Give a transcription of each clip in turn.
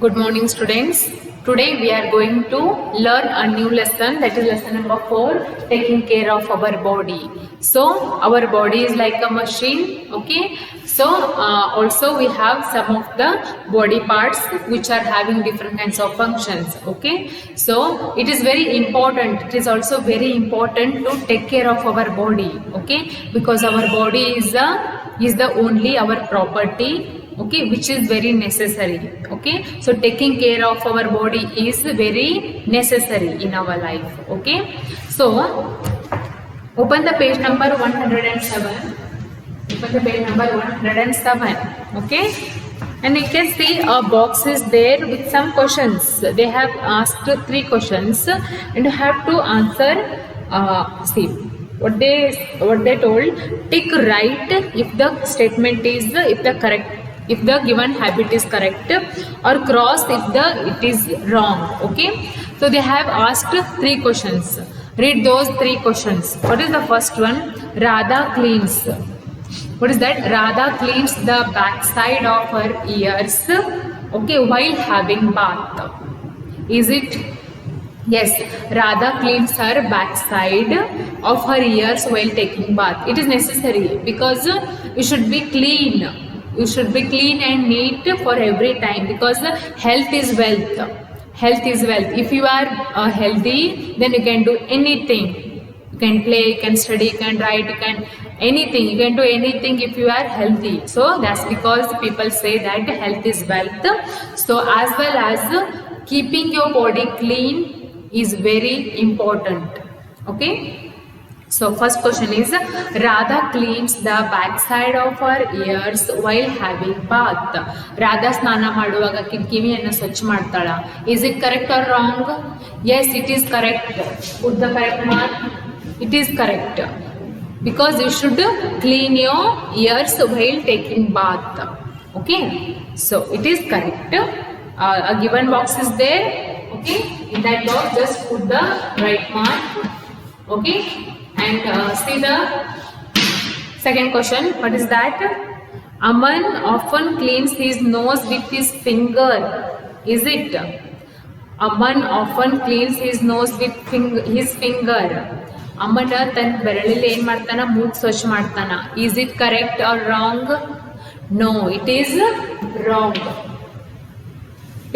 Good morning, students. Today we are going to learn a new lesson, that is lesson number 4, taking care of our body. So our body is like a machine, okay? So also we have some of the body parts which are having different kinds of functions, okay? So it is very important, it is also very important to take care of our body, okay? Because our body is the only our property, okay, which is very necessary, okay? So taking care of our body is very necessary in our life, okay? So open the page number 107. Open the page number 107, okay? And you can see a box is there with some questions. They have asked 3 questions and you have to answer. See what they told. Tick right if the statement is if the given habit is correct, or cross if it is wrong, okay? So they have asked 3 questions. Read those 3 questions. What is the first one? Radha cleans. What is that? Radha cleans the backside of her ears, okay, while having bath. Is it? Yes, Radha cleans her backside of her ears while taking bath. It is necessary because you should be clean. You should be clean and neat for every time, because health is wealth. Health is wealth. If you are healthy, then you can do anything. You can play, you can study, you can write, you can anything. You can do anything if you are healthy. So that's because people say that health is wealth. So as well as keeping your body clean is very important. Okay. So first question is, Radha cleans the backside of her ears while having bath. Radha ಸ್ನಾನ ಮಾಡುವಾಗ ಕಿವಿಯನ್ನು ಸ್ವಚ್ಛ ಮಾಡ್ತಾಳ. Is it correct or wrong? Yes, it is correct. Put the correct mark. It is correct. Because you should clean your ears while taking bath. Okay. So it is correct. A given box is there. Okay. In that box, just put the right mark. Okay. And see the second question. What is that? Aman often cleans his nose with his finger. Is it? Aman often cleans his nose with his finger. Aman tan beralili ಏನು ಮಾಡ್ತಾನ? ಮೂಗು ಸ್ವಚ್ಛ ಮಾಡ್ತಾನ. Is it correct or wrong? No, it is wrong.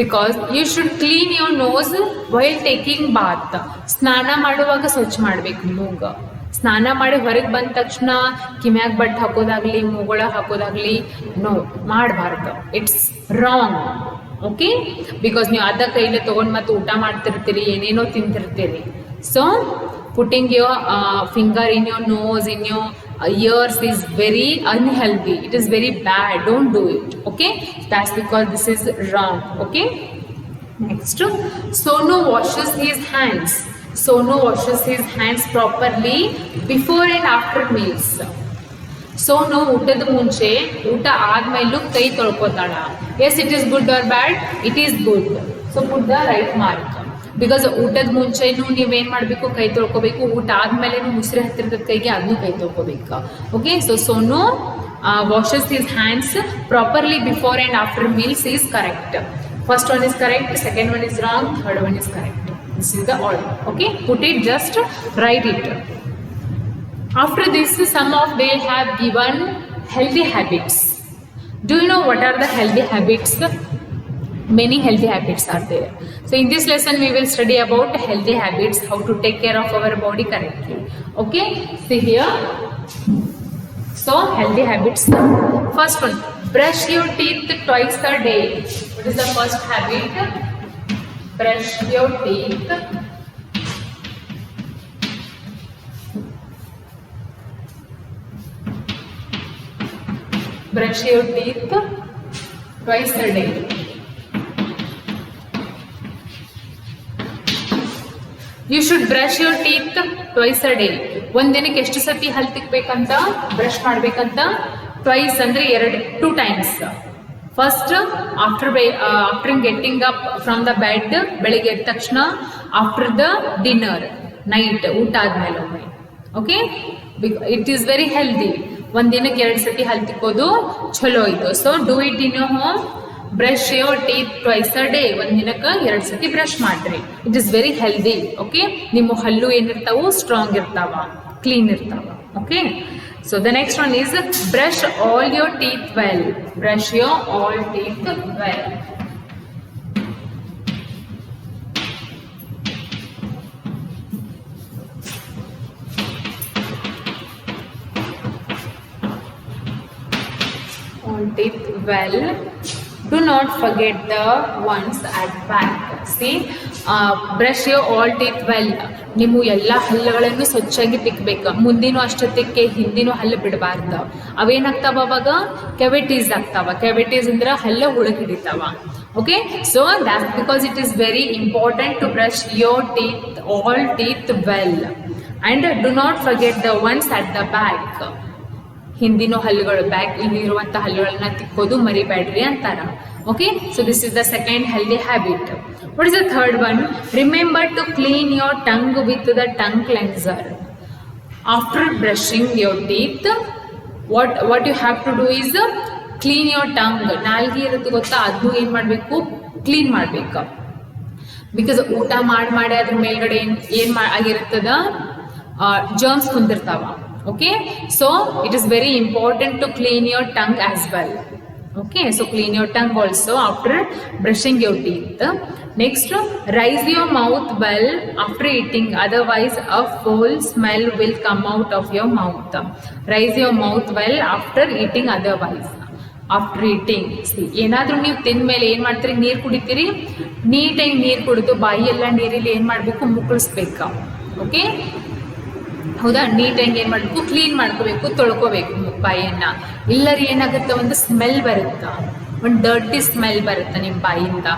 Because you should clean your nose while taking bath. ಸ್ನಾನ ಮಾಡುವಾಗ ಸ್ವಚ್ಛ ಮಾಡಬೇಕು ಮೂಗು. ಸ್ನಾನ ಮಾಡಿ ಹೊರಗೆ ಬಂದ ತಕ್ಷಣ ಕಿಮ್ಯಾಗ ಬಟ್ ಹಾಕೋದಾಗ್ಲಿ, ಮೂಗೊಳ ಹಾಕೋದಾಗ್ಲಿ, ನೋ, ಮಾಡಬಾರ್ದು. It's wrong, okay? ಬಿಕಾಸ್ ನೀವು ಅದ ಕೈಲೇ ತೊಗೊಂಡು ಮತ್ತೆ ಊಟ ಮಾಡ್ತಿರ್ತೀರಿ, ಏನೇನೋ ತಿಂತಿರ್ತೀರಿ. So putting your finger in your nose, in your ears is very unhealthy. It is very bad. Don't do it. Okay? That's because this is wrong. Okay? Next, Sonu washes his hands. Sonu washes his hands properly before and after meals. Sonu ಊಟದ ಮುಂಚೆ, ಊಟ ಆದ್ಮೇಲೂ ಕೈ ತೊಳ್ಕೊತಾಳ. Yes, it is good or bad? It is good. So put the right mark. Because ಊಟದ ಮುಂಚೆನೂ ನೀವೇನು ಮಾಡಬೇಕು? ಕೈ ತೊಳ್ಕೊಬೇಕು. ಊಟ ಆದಮೇಲೆ ಮುಸ್ರೆ ಹತ್ತಿರದ ಕೈಗೆ ಅದನ್ನು ಕೈ ತೊಳ್ಕೊಬೇಕು. Okay? So Sonu washes his hands properly before and after meals is correct. First one is correct, second one is wrong, third one is correct. This is the order. Okay? Put it, just write it. After this, some of they have given healthy habits. Do you know what are the healthy habits? Many healthy habits are there. So in this lesson we will study about healthy habits, how to take care of our body correctly. Okay, see here. So healthy habits. First one, brush your teeth twice a day. What is the first habit? Brush your teeth twice a day. You should brush your teeth twice a day. ಒಂದು ದಿನಕ್ಕೆ ಎಷ್ಟು ಸತಿ ಹಲ್ಲು ತಿಕ್ಬೇಕಂತ, brush ಮಾಡಬೇಕಂತ? Twice ಅಂದರೆ 2 times. First after getting up from the bed, ಬೆಳಿಗ್ಗೆ ಎದ್ದ ತಕ್ಷಣ. ಆಫ್ಟರ್ ದ ಡಿನ್ನರ್, ನೈಟ್, ಊಟ ಆದ್ಮೇಲೆ ಒಮ್ಮೆ. Okay? It is very healthy. ಒಂದು ದಿನಕ್ಕೆ 2 ಸತಿ ಹಲ್ಲು ತಿಕ್ಕೋದು ಚಲೋ ಇದು. So do it in your home. Brush your teeth twice a day, ಒಂದಿನಕ್ಕೆ 2 ಸತಿ ಬ್ರಷ್ ಮಾಡ್ರಿ. It is very healthy. Okay, ನಿಮ್ಮ ಹಲ್ಲು ಏನಿರ್ತಾವು ಸ್ಟ್ರಾಂಗ್ ಇರ್ತಾವ, ಕ್ಲೀನ್ ಇರ್ತಾವ. Okay, so the next one is brush all your teeth well. Brush your all teeth well. All teeth well. Do not forget the ones at back. See, brush your all teeth well. ನೀವು ಎಲ್ಲ ಹಲ್ಲುಗಳನ್ನು ಸ್ವಚ್ಛಾಗಿ ತಿಕ್ಕಬೇಕು. ಮುಂದಿನೂ ಅಷ್ಟೊತ್ತಿಗೆ ಹಿಂದಿನೂ ಹಲ್ಲು ಬಿಡಬಾರ್ದು. ಅವೇನಾಗ್ತಾವ ಅವಾಗ ಕೆವಿಟೀಸ್ ಆಗ್ತಾವ. Cavities ಅಂದ್ರೆ ಹಲ್ಲು ಹುಳುಕ್ ಹಿಡಿತಾವ. Okay, so that because it is very important to brush your teeth all teeth well and do not forget the ones at the back. ಹಿಂದಿನ ಹಲ್ಲುಗಳು, ಬ್ಯಾಕ್ ಇಲ್ಲಿರುವಂಥ ಹಲ್ಲುಗಳನ್ನ ತಿಕ್ಕೋದು ಮರಿಬೇಡ್ರಿ ಅಂತಾರ. Okay, so this is the second healthy habit. What is the third one? Remember to clean your tongue with the tongue cleanser. After brushing your teeth, what you have to do is clean your tongue. ನಾಲ್ಗೆ ಇರುತ್ತೆ ಗೊತ್ತಾ, ಅದು ಏನು ಮಾಡಬೇಕು, clean ಮಾಡಬೇಕು. Because ಊಟ ಮಾಡಿ ಅದ್ರ ಮೇಲ್ಗಡೆ ಏನು ಆಗಿರ್ತದ, germs ಕುಂದಿರ್ತಾವ. Okay, so it is very important to clean your tongue as well. Okay, so clean your tongue also after brushing your teeth. Next, rise your mouth well after eating, otherwise a foul smell will come out of your mouth. Rise your mouth well after eating, otherwise after eating. See, ಏನಾದರೂ ನೀವು ತಿಂದ ಮೇಲೆ ಏನು ಮಾಡ್ತೀರಿ, ನೀರು ಕುಡಿತೀರಿ. ನೀಟಾಗಿ ನೀರು ಕುಡಿದು ಬಾಯಿ ಎಲ್ಲ ನೀರಲ್ಲಿ ಏನು ಮಾಡಬೇಕು, ಮುಕ್ಕಳಿಸ್ಬೇಕು. ಓಕೆ, ಹೌದಾ, ನೀಟಾಗಿ ಏನು ಮಾಡಬೇಕು, ಕ್ಲೀನ್ ಮಾಡ್ಕೋಬೇಕು, ತೊಳ್ಕೋಬೇಕು ಬಾಯಿಯನ್ನು. ಇಲ್ಲರಿ ಏನಾಗುತ್ತೆ, ಒಂದು ಸ್ಮೆಲ್ ಬರುತ್ತೆ, ಒಂದು ಡರ್ಟಿ ಸ್ಮೆಲ್ ಬರುತ್ತೆ ನಿಮ್ಮ ಬಾಯಿಯಿಂದ.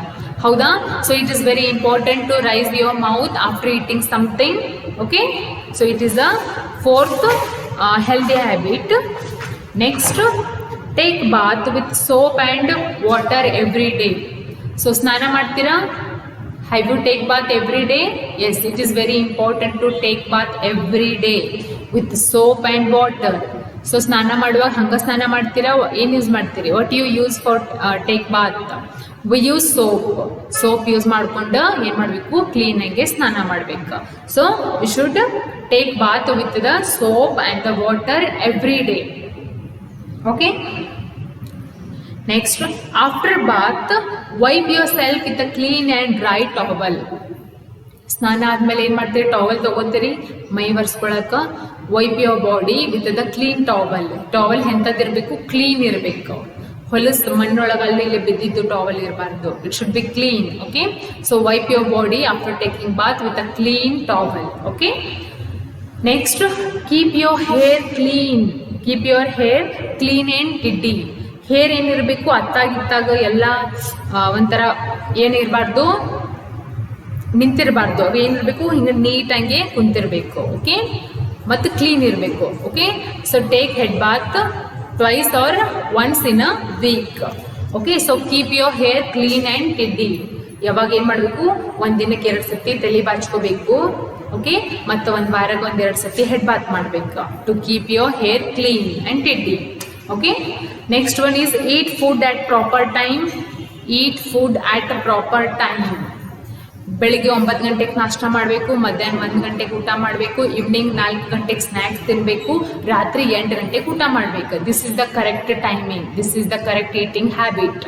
ಹೌದಾ, so it is very important to rinse your mouth after eating something. Okay, so it is a fourth healthy habit. Next, take bath with soap and water every day. So ಸ್ನಾನ ಮಾಡ್ತೀರಾ? Have you take bath every day? Yes, it is very important to take bath every day with soap and water. So ಸ್ನಾನ ಮಾಡುವಾಗ ಹಂಗ ಸ್ನಾನ ಮಾಡ್ತೀರಾ, ಏನು use ಮಾಡ್ತೀರಿ? What you use for take bath? We use soap use ಮಾಡ್ಕೊಂಡು ಏನು ಮಾಡಬೇಕು, ಕ್ಲೀನಾಗಿ ಸ್ನಾನ ಮಾಡಬೇಕು. So we should take bath with the soap and the water every day. Okay, next, after bath wipe yourself with a clean and dry towel. ಸ್ನಾನ ಆದಮೇಲೆ ಏನು ಮಾಡ್ತೀರಿ, ಟವಲ್ ತೊಗೋತೀರಿ ಮೈ ಒರೆಸ್ಕೊಳಕ್ಕೆ. Wipe your body with the clean towel. Towel ಎಂಥದ್ದಿರಬೇಕು, clean ಇರಬೇಕು. ಹೊಲಸು ಮಣ್ಣೊಳಗೆ ಅಲ್ಲಿ ಇಲ್ಲಿ ಬಿದ್ದಿದ್ದು ಟವಲ್ ಇರಬಾರ್ದು. It should be clean. Okay, so wipe your body after taking bath with a clean towel. Okay, next, keep your hair clean. Keep your hair clean and tidy. Hair ಏನಿರಬೇಕು, ಅತ್ತಾಗಿತ್ತಾಗ ಎಲ್ಲ ಒಂಥರ ಏನಿರಬಾರ್ದು, ನಿಂತಿರಬಾರ್ದು. ಅವು ಏನಿರಬೇಕು, ಹಿಂಗೆ ನೀಟಾಗಿ ಕುಂತಿರಬೇಕು. ಓಕೆ, ಮತ್ತು ಕ್ಲೀನ್ ಇರಬೇಕು. Okay, so take head bath twice or once in a week. Okay, so keep your hair clean and tidy. ಯಾವಾಗ ಏನು ಮಾಡಬೇಕು, ಒಂದಿನಕ್ಕೆ 2 ಸತಿ ತಲೆ ಬಾಚ್ಕೋಬೇಕು. ಓಕೆ, ಮತ್ತು ಒಂದು ವಾರಕ್ಕೆ 1-2 ಸತಿ ಹೆಡ್ ಬಾತ್ ಮಾಡಬೇಕು to keep your hair clean and tidy. Okay, next one is eat food at proper time. Eat food at a proper time. ಬೆಳಿಗ್ಗೆ 9 ಗಂಟೆಗೆ ನಾಷ್ಟ ಮಾಡಬೇಕು, ಮಧ್ಯಾಹ್ನ 1 ಗಂಟೆಗೆ ಊಟ ಮಾಡಬೇಕು, ಈವ್ನಿಂಗ್ 4 ಗಂಟೆಗೆ ಸ್ನ್ಯಾಕ್ಸ್ ತಿನ್ನಬೇಕು, ರಾತ್ರಿ 8 ಗಂಟೆಗೆ ಊಟ ಮಾಡಬೇಕು. This is the correct timing. This is the correct eating habit.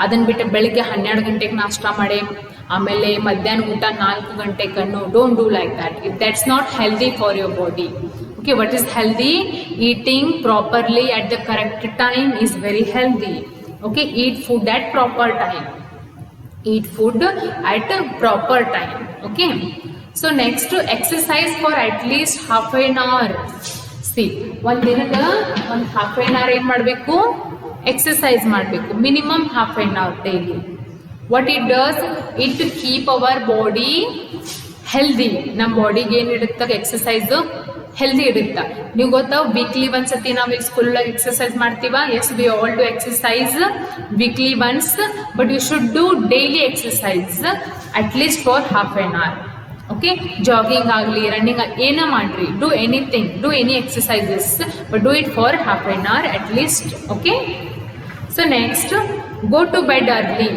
ಅದನ್ನು ಬಿಟ್ಟು ಬೆಳಿಗ್ಗೆ 12 ಗಂಟೆಗೆ ನಾಷ್ಟ ಮಾಡಿ ಆಮೇಲೆ ಮಧ್ಯಾಹ್ನ ಊಟ 4 ಗಂಟೆಗೆ, no, don't do like that. That's not healthy for your body. Okay, what is healthy? Eating properly at the correct time is very healthy. Okay, eat food at proper time. Eat food at a proper time. Okay, so next, exercise for at least half an hour. See, ಒಂದು ದಿನದ ಒಂದು half an hour ಏನು ಮಾಡಬೇಕು, exercise ಮಾಡಬೇಕು. Minimum half an hour daily. What it does, it to keep our body healthy. ನಮ್ಮ ಬಾಡಿಗೆ ಏನು ಇಡುತ್ತೆ ಎಕ್ಸಸೈಸ್, ಹೆಲ್ದಿ ಇಡುತ್ತಾ. ನೀವು ಗೊತ್ತಾ, ವೀಕ್ಲಿ ಒಂದ್ಸತಿ ನಾವು ಈಗ ಸ್ಕೂಲೊಳಗೆ ಎಕ್ಸಸೈಸ್ ಮಾಡ್ತೀವ. Yes, we all to exercise weekly once, but you should do daily exercise at least for half an hour. Okay, jogging ಆಗಲಿ, ರನ್ನಿಂಗ್ ಆಗಲಿ, ಏನೋ ಮಾಡಿರಿ, do anything, do any exercises, but do it for half an hour at least. Okay, so next, go to bed early.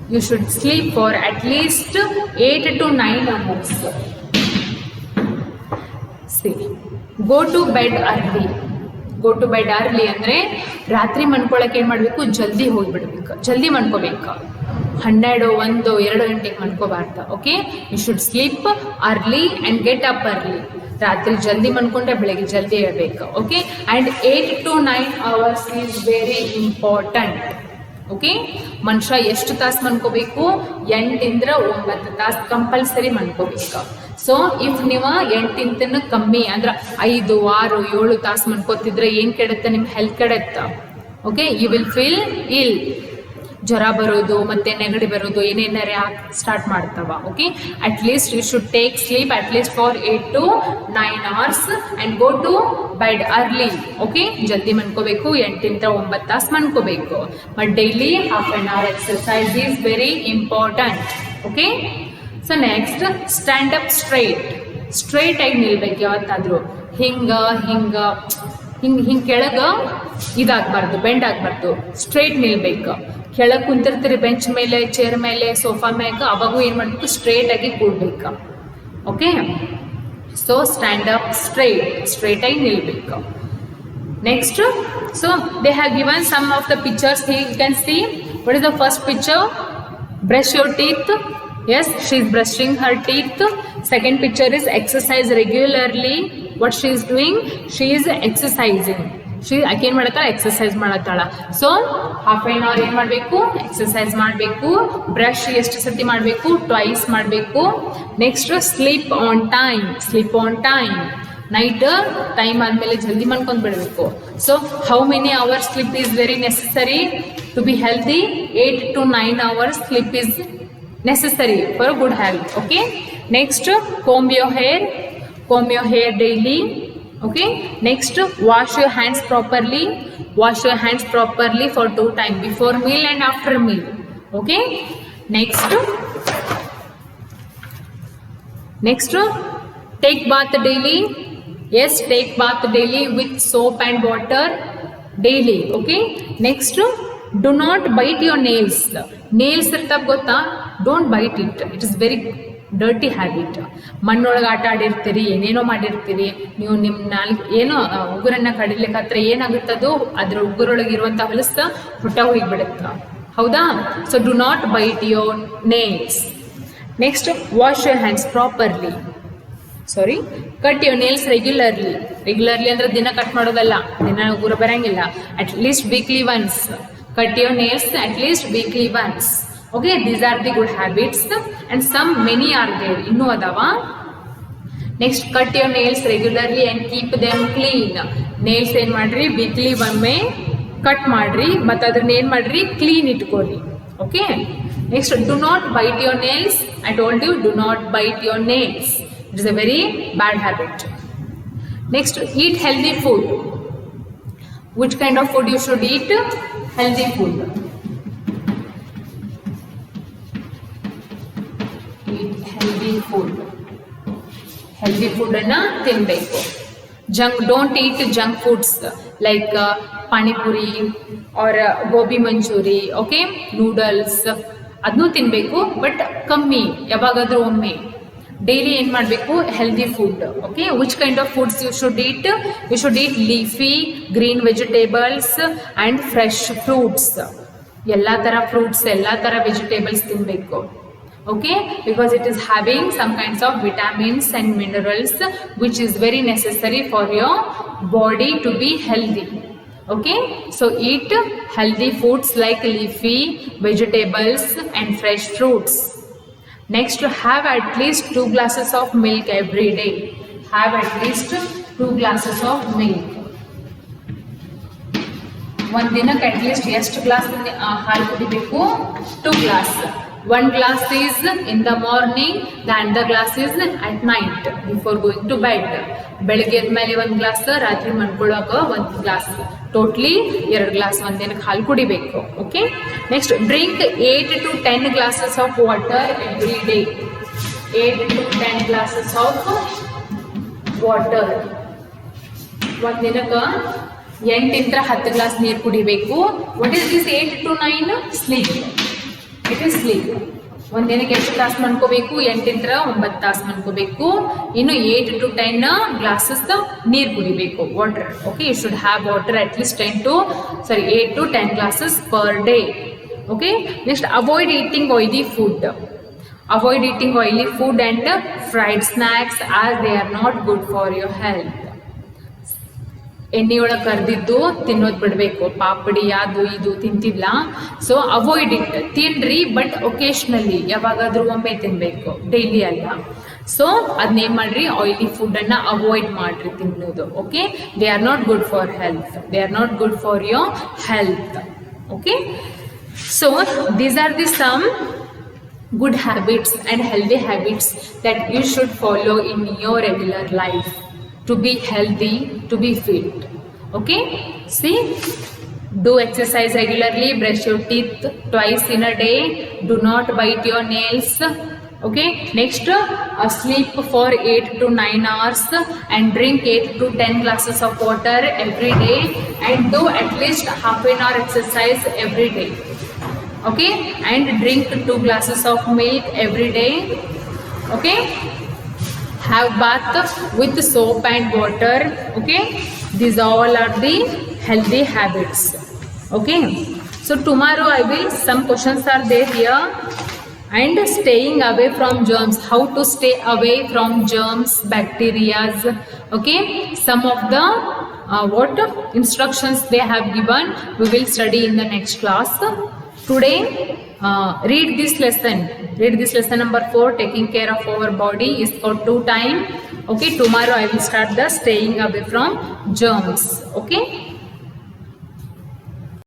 You should sleep for at least 8 to 9 hours. See, go to bed early. Go to bed early ಅಂದರೆ ರಾತ್ರಿ ಮನ್ಕೊಳಕ್ಕೆ ಏನು ಮಾಡಬೇಕು, ಜಲ್ದಿ ಹೋಗಿಬಿಡ್ಬೇಕು, ಜಲ್ದಿ ಮನ್ಕೋಬೇಕು. 12, 1, 2 ಗಂಟೆಗೆ ಮನ್ಕೋಬಾರ್ದು. Okay, you should sleep early and get up early. ರಾತ್ರಿ ಜಲ್ದಿ ಮನ್ಕೊಂಡ್ರೆ ಬೆಳಗ್ಗೆ ಜಲ್ದಿ ಹೇಳ್ಬೇಕು. Okay, and 8 to 9 hours is very important. Okay, ಮನುಷ್ಯ ಎಷ್ಟು ತಾಸು ಮನ್ಕೋಬೇಕು, 8 to 9 ತಾಸು ಕಂಪಲ್ಸರಿ ಮನ್ಕೋಬೇಕು. ಸೊ ಇಫ್ ನೀವು 8 ಕಮ್ಮಿ ಅಂದ್ರೆ 5, 6, 7 ತಾಸು ಮನ್ಕೋತಿದ್ರೆ ಏನು ಕೆಡುತ್ತೆ, ನಿಮ್ಮ ಹೆಲ್ತ್ ಕೆಡುತ್ತೆ. Okay, you will feel ill, ಜ್ವರ ಬರೋದು ಮತ್ತು ನೆಗಡಿ ಬರೋದು ಏನೇನಾರೆ ಸ್ಟಾರ್ಟ್ ಮಾಡ್ತಾವ. Okay, at least you should take sleep at least for 8 to 9 hours and go to bed early. Okay, ಜಲ್ದಿ ಮನ್ಕೋಬೇಕು, 8 to 9 ತಾಸು ಮನ್ಕೋಬೇಕು. But daily half an hour exercise is very important. Okay, so next stand up straight ಆಗಿ ನಿಲ್ಬೇಕು. ಯಾವತ್ತಾದರೂ ಹಿಂಗೆ ಕೆಳಗೆ ಇದಾಗಬಾರ್ದು, bend ಆಗಬಾರ್ದು, ಸ್ಟ್ರೈಟ್ ನಿಲ್ಬೇಕು. ಕೆಳಗೆ ಕುಂತಿರ್ತೀರಿ ಬೆಂಚ್ ಮೇಲೆ, ಚೇರ್ ಮೇಲೆ, ಸೋಫಾ ಮ್ಯಾಗ, ಅವಾಗೂ ಏನು ಮಾಡಬೇಕು, ಸ್ಟ್ರೈಟ್ ಆಗಿ ಕೂಡ್ಬೇಕು. Okay, so stand up straight ಆಗಿ ನಿಲ್ಬೇಕು. Next, so they have given some of the pictures. You can see what is the first picture, brush your teeth. Yes, she is brushing her teeth. Second picture is exercise regularly. What she is doing, she is exercising. ಆಕೆ ಏನು ಮಾಡತ್ತಾಳ, exercise ಮಾಡತ್ತಾಳ. So half an hour ಏನು ಮಾಡಬೇಕು, exercise ಮಾಡಬೇಕು. Brush ಎಷ್ಟು ಸತಿ ಮಾಡಬೇಕು, ಟ್ವೈಸ್ ಮಾಡಬೇಕು. Next sleep on time. Night time ಆದಮೇಲೆ ಜಲ್ದಿ ಮನ್ಕೊಂಡು ಬಿಡಬೇಕು. So how many hours sleep is very necessary to be healthy? 8 to 9 hours sleep is necessary for good health. Okay, next comb your hair daily. Okay, next wash your hands properly for 2 times, before meal and after meal. Okay, next take bath daily. Yes, take bath daily with soap and water daily. Okay, next do not bite your nails ಇರ್ತಾವ ಗೊತ್ತಾ, don't bite it is very dirty habit. ಮಣ್ಣೊಳಗೆ ಆಟ ಆಡಿರ್ತೀರಿ, ಏನೇನೋ ಮಾಡಿರ್ತೀರಿ ನೀವು, ನಿಮ್ಮ ಏನೋ ಉಗುರನ್ನು ಕಡಿಲಿಕ್ಕೆ ಏನಾಗುತ್ತದು, ಅದ್ರ ಉಗುರೊಳಗಿರುವಂಥ ಹೊಲಸ ಹೊಟ್ಟ ಹೋಗಿಬಿಡುತ್ತೆ. ಹೌದಾ? So do not bite your nails. Next wash your hands properly. Cut your nails regularly ಅಂದ್ರೆ ದಿನ ಕಟ್ ಮಾಡೋದಲ್ಲ, ದಿನ ಉಗುರು ಬರಂಗಿಲ್ಲ. At least weekly once. Cut your nails at least weekly once. Okay, these are the good habits and many are there. Innu adava. Next, cut your nails regularly and keep them clean. Nails ಏನು ಮಾಡ್ರಿ, weekly ಒಮ್ಮೆ cut ಮಾಡ್ರಿ, ಮತ್ತು ಅದನ್ನ ಏನು ಮಾಡ್ರಿ, clean ಇಟ್ಕೊಳ್ರಿ. Okay, next do not bite your nails. I told you, do not bite your nails. It is a very bad habit. Next, eat healthy food. Which kind of food you should eat? Healthy food. Eat healthy food. Healthy food ಅನ್ನ ತಿನ್ಬೇಕು. Don't eat junk foods like pani puri or gobi manchuri. Okay, noodles. ಅದನ್ನು ತಿನ್ಬೇಕು, but ಕಮ್ಮಿ, ಯಾವಾಗಾದ್ರೂ ಒಮ್ಮೆ. Daily ಏನು ಮಾಡಬೇಕು, healthy food. Okay, which kind of foods you should eat? You should eat leafy green vegetables and fresh fruits. ಎಲ್ಲ ಥರ fruits, ಎಲ್ಲ ಥರ ವೆಜಿಟೇಬಲ್ಸ್ ತಿನ್ನಬೇಕು. Okay, because it is having some kinds of vitamins and minerals which is very necessary for your body to be healthy. Okay, so eat healthy foods like leafy vegetables and fresh fruits. Next, have at least 2 glasses of milk every day. Have at least 2 glasses of milk. One dinಕ್ಕೆ at least ಎಷ್ಟು glass ಹಾಲು ಕುಡಿಬೇಕು? 2 glass. 1 glass is in the morning, the other glass is at night before going to bed. ಬೆಳಗ್ಗೆ ಎದ್ಮೇಲೆ 1 glass, ರಾತ್ರಿ ಮನ್ಕೊಳ್ಳೋಕ 1 glass. Totally 2 glass ಒಂದು ದಿನಕ್ಕೆ ಹಾಲು ಕುಡಿಬೇಕು. Okay, next drink 8 to 10 glasses of water every day. 8 to 10 glasses of water. ಒಂದು ದಿನಕ್ಕೆ ಎಂಟಿಂದ 10 glass ನೀರು ಕುಡಿಬೇಕು. What is this 8 to 9? Sleep. It is sleep. ಒಂದಿನಕ್ಕೆ ಎಷ್ಟು ತಾಸು ಮನ್ಕೋಬೇಕು? 8 to 9 ತಾಸು ಮನ್ಕೋಬೇಕು. ಇನ್ನು 8 to 10 ಗ್ಲಾಸಸ್ ನೀರು ಕುಡಿಬೇಕು, water. Okay, you should have water at least 8 to 10 glasses per day. Okay, next, avoid eating oily food. Avoid eating oily food and fried snacks as they are not good for your health. ಎಣ್ಣೆಯೊಳಗೆ ಕರೆದಿದ್ದು ತಿನ್ನೋದು ಬಿಡಬೇಕು. ಪಾಪಡಿ ಅದು ಇದು ತಿಂತಿಲ್ಲ. So avoid it. ತಿನ್ರಿ, but occasionally, ಯಾವಾಗಾದ್ರೂ ಒಮ್ಮೆ ತಿನ್ನಬೇಕು, ಡೈಲಿ ಅಲ್ಲ. ಸೊ ಅದನ್ನೇನು ಮಾಡ್ರಿ, ಆಯಿಲಿ ಫುಡ್ಡನ್ನು ಅವಾಯ್ಡ್ ಮಾಡ್ರಿ ತಿನ್ನೋದು. Okay, they are not good for health. They are not good for your health. Okay, so these are the some good habits and healthy habits that you should follow in your regular life to be healthy, to be fit. Okay, see, do exercise regularly, brush your teeth twice in a day, do not bite your nails. Okay, next, sleep for 8 to 9 hours and drink 8 to 10 glasses of water every day, and do at least half an hour exercise every day. Okay, and drink 2 glasses of milk every day. Okay, have bath with soap and water. Okay, these all are the healthy habits. Okay, so tomorrow I will, some questions are there here. And staying away from germs, how to stay away from germs, bacterias. Okay, some of the what instructions they have given, we will study in the next class. Today, read this lesson. Read this lesson number 4. Taking care of our body is for 2 times. Okay, tomorrow I will start the staying away from germs. Okay.